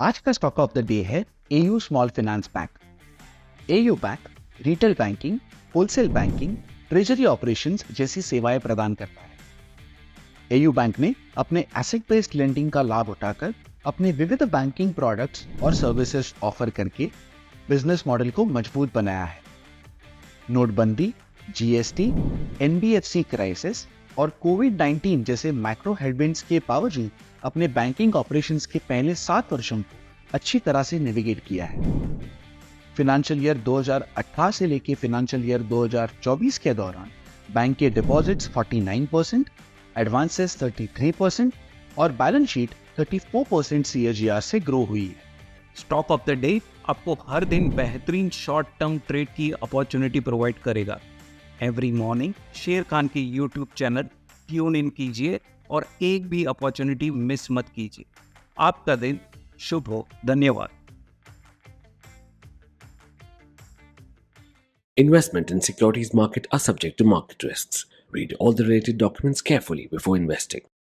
आज का stock of the day है AU small finance bank. AU bank retail banking, wholesale banking, treasury operations जैसी सेवाएं प्रदान करता है। एयू बैंक ने अपने एसेट बेस्ड लेंडिंग का लाभ उठाकर अपने विविध बैंकिंग प्रोडक्ट्स और सर्विसेज ऑफर करके बिजनेस मॉडल को मजबूत बनाया है। नोटबंदी, जीएसटी, एनबीएफसी क्राइसिस और कोविड-19 जैसे मैक्रो हेडविंड्स के बावजूद अपने बैंकिंग ऑपरेशंस के पहले 7 वर्षों को अच्छी तरह से नेविगेट किया है। फिनेंशियल ईयर 2018 से लेकर फिनेंशियल ईयर 2024 के दौरान बैंक के डिपॉजिट्स 49%, एडवांसेस 33% और बैलेंस शीट 34% सीएजीआर से ग्रो हुई है। स्टॉक ऑफ द डे आपको हर दिन बेहतरीन शॉर्ट टर्म ट्रेड की अपॉर्चुनिटी प्रोवाइड करेगा। एवरी मॉर्निंग शेर खान की यूट्यूब चैनल ट्यून इन कीजिए और एक भी अपॉर्चुनिटी मिस मत कीजिए। आपका दिन शुभ हो। धन्यवाद। Investment in securities market are subject to market risks. Read all the related documents carefully before investing.